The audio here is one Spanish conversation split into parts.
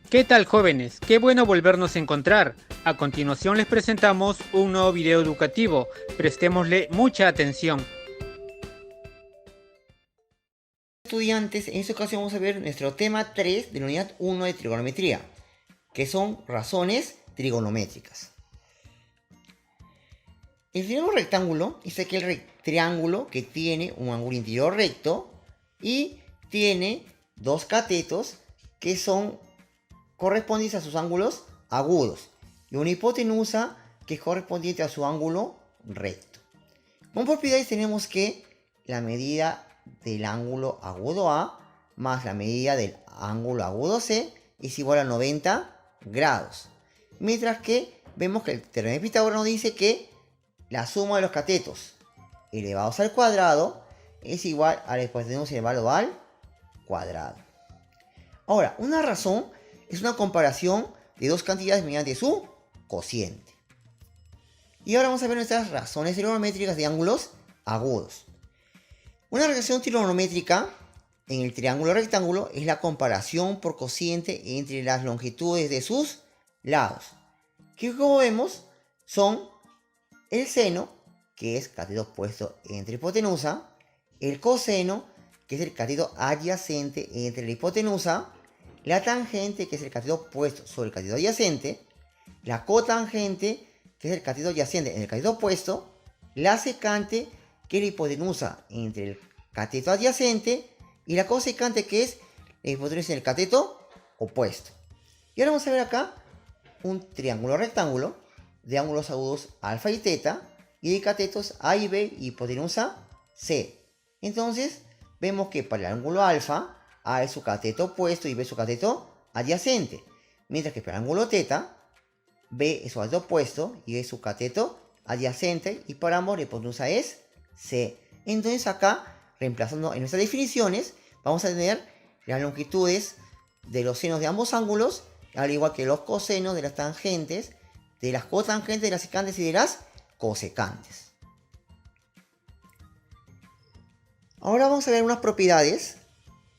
¿Qué tal, jóvenes? Qué bueno volvernos a encontrar. A continuación les presentamos un nuevo video educativo. Prestémosle mucha atención. Estudiantes, en esta ocasión vamos a ver nuestro tema 3 de la unidad 1 de trigonometría, que son razones trigonométricas. El triángulo rectángulo es aquel triángulo que tiene un ángulo interior recto y tiene dos catetos que son correspondientes a sus ángulos agudos y una hipotenusa que es correspondiente a su ángulo recto. Como propiedades tenemos que la medida del ángulo agudo A más la medida del ángulo agudo C es igual a 90 grados. Mientras que vemos que el teorema de Pitágoras nos dice que la suma de los catetos elevados al cuadrado es igual a la hipotenusa elevado al cuadrado. Ahora, una razón es una comparación de dos cantidades mediante su cociente. Y ahora vamos a ver nuestras razones trigonométricas de ángulos agudos. Una relación trigonométrica en el triángulo rectángulo es la comparación por cociente entre las longitudes de sus lados, que como vemos son el seno, que es cateto opuesto entre hipotenusa, el coseno, que es el cateto adyacente entre la hipotenusa, la tangente, que es el cateto opuesto sobre el cateto adyacente, la cotangente, que es el cateto adyacente en el cateto opuesto, la secante, que es la hipotenusa entre el cateto adyacente, y la cosecante, que es la hipotenusa en el cateto opuesto. Y ahora vamos a ver acá un triángulo rectángulo de ángulos agudos alfa y teta, y de catetos A y B y hipotenusa C. Entonces, vemos que para el ángulo alfa, A es su cateto opuesto y B es su cateto adyacente. Mientras que para el ángulo teta, B es su cateto opuesto y es su cateto adyacente. Y para ambos la hipotenusa es C. Entonces acá, reemplazando en nuestras definiciones, vamos a tener las longitudes de los senos de ambos ángulos, al igual que los cosenos de las tangentes, de las cotangentes, de las secantes y de las cosecantes. Ahora vamos a ver unas propiedades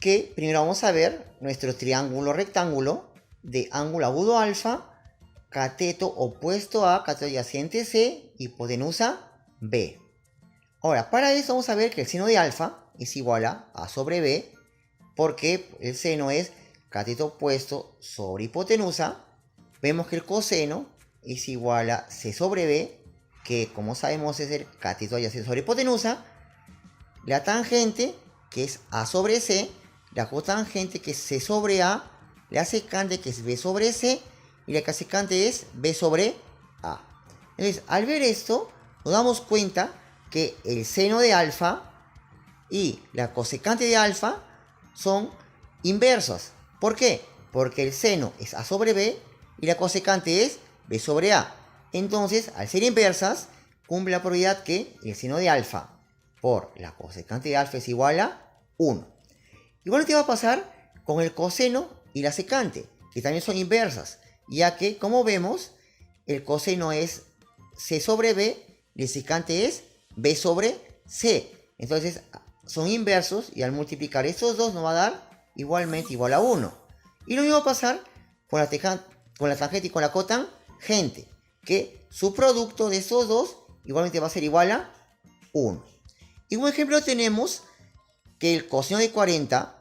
que primero vamos a ver nuestro triángulo rectángulo de ángulo agudo alfa, cateto opuesto A, cateto adyacente C, hipotenusa B. Ahora, para eso vamos a ver que el seno de alfa es igual a sobre B, porque el seno es cateto opuesto sobre hipotenusa. Vemos que el coseno es igual a C sobre B, que como sabemos es el cateto adyacente sobre hipotenusa. La tangente, que es A sobre C, la cotangente, que es C sobre A, la secante, que es B sobre C, y la casecante es B sobre A. Entonces, al ver esto, nos damos cuenta que el seno de alfa y la cosecante de alfa son inversas. ¿Por qué? Porque el seno es A sobre B y la cosecante es B sobre A. Entonces, al ser inversas, cumple la propiedad que el seno de alfa por la cosecante de alfa es igual a 1. Igual te va a pasar con el coseno y la secante, que también son inversas, ya que, como vemos, el coseno es C sobre B y el secante es B sobre C. Entonces, son inversos y al multiplicar estos dos nos va a dar igualmente igual a 1. Y lo mismo va a pasar con la tangente y con la cotangente, que su producto de estos dos igualmente va a ser igual a 1. Y como ejemplo tenemos que el coseno de 40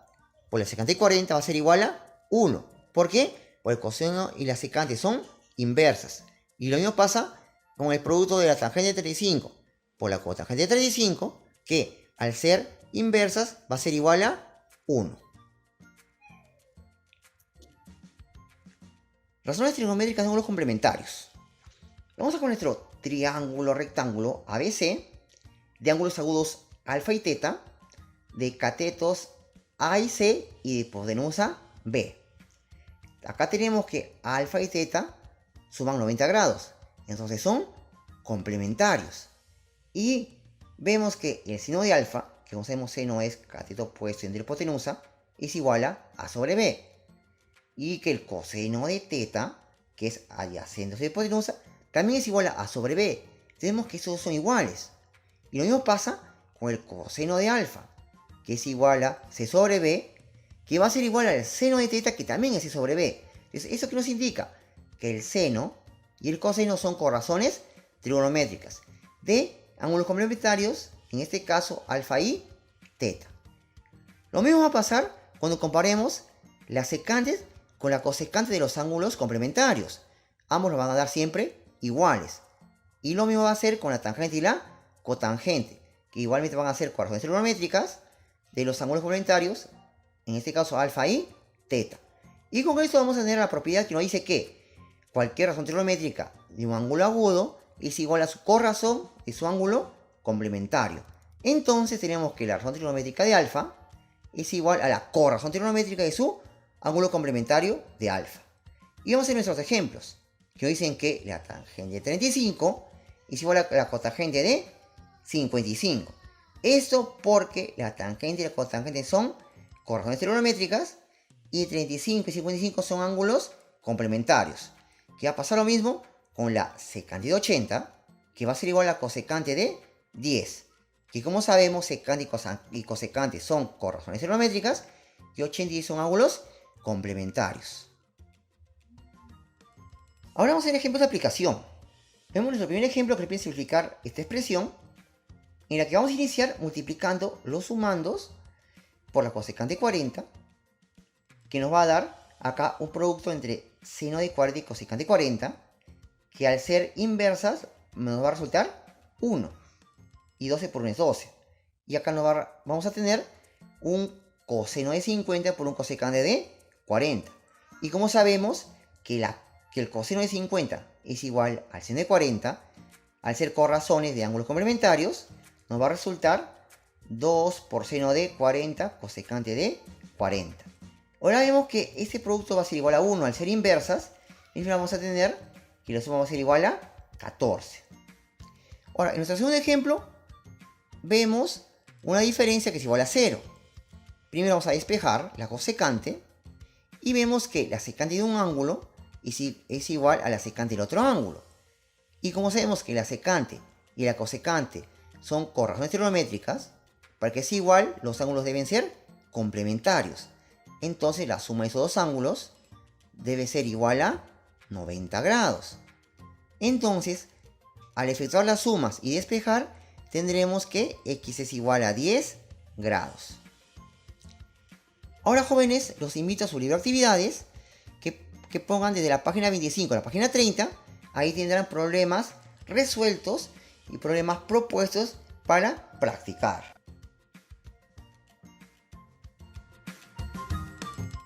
por la secante de 40 va a ser igual a 1. ¿Por qué? Porque el coseno y la secante son inversas. Y lo mismo pasa con el producto de la tangente de 35 por la cotangente de 35, que al ser inversas va a ser igual a 1. Razones trigonométricas de ángulos complementarios. Vamos a con nuestro triángulo rectángulo ABC de ángulos agudos alfa y teta, de catetos A y C y de hipotenusa B. Acá tenemos que alfa y teta suman 90 grados, entonces son complementarios. Y vemos que el seno de alfa, que como sabemos seno es cateto opuesto entre hipotenusa, es igual a sobre B. Y que el coseno de teta, que es adyacente a su hipotenusa, también es igual a sobre B. Tenemos que esos son iguales. Y lo mismo pasa con el coseno de alfa, que es igual a C sobre B, que va a ser igual al seno de teta, que también es C sobre B. ¿Eso qué nos indica? Que el seno y el coseno son corrazones trigonométricas de ángulos complementarios, en este caso alfa y teta. Lo mismo va a pasar cuando comparemos las secantes con la cosecante de los ángulos complementarios. Ambos nos van a dar siempre iguales. Y lo mismo va a hacer con la tangente y la cotangente, que igualmente van a ser corrazones trigonométricas de los ángulos complementarios, en este caso alfa y teta. Y con esto vamos a tener la propiedad que nos dice que cualquier razón trigonométrica de un ángulo agudo es igual a su corrazón de su ángulo complementario. Entonces tenemos que la razón trigonométrica de alfa es igual a la corrazón trigonométrica de su ángulo complementario de alfa. Y vamos a hacer nuestros ejemplos, que nos dicen que la tangente de 35 es igual a la cotangente de 55. Esto porque la tangente y la cotangente son corrazones trigonométricas y 35 y 55 son ángulos complementarios. Que va a pasar lo mismo con la secante de 80, que va a ser igual a la cosecante de 10. Que como sabemos, secante y cosecante son corrazones trigonométricas y 80 y 10 son ángulos complementarios. Ahora vamos a hacer ejemplos de aplicación. Vemos nuestro primer ejemplo que permite simplificar esta expresión, en la que vamos a iniciar multiplicando los sumandos por la cosecante de 40, que nos va a dar acá un producto entre seno de 40 y cosecante de 40, que al ser inversas nos va a resultar 1. Y 12 por 1 es 12. Y acá vamos a tener un coseno de 50 por un cosecante de 40. Y como sabemos que el coseno de 50 es igual al seno de 40, al ser corrazones de ángulos complementarios, nos va a resultar 2 por seno de 40 cosecante de 40. Ahora vemos que este producto va a ser igual a 1 al ser inversas, y vamos a tener que la suma va a ser igual a 14. Ahora, en nuestro segundo ejemplo, vemos una diferencia que es igual a 0. Primero vamos a despejar la cosecante y vemos que la secante de un ángulo es igual a la secante del otro ángulo. Y como sabemos que la secante y la cosecante son corrazones trigonométricas, para que sea igual, los ángulos deben ser complementarios. Entonces la suma de esos dos ángulos debe ser igual a 90 grados. Entonces, al efectuar las sumas y despejar, tendremos que x es igual a 10 grados. Ahora, jóvenes, los invito a su libro de actividades que pongan desde la página 25 a la página 30. Ahí tendrán problemas resueltos y problemas propuestos para practicar.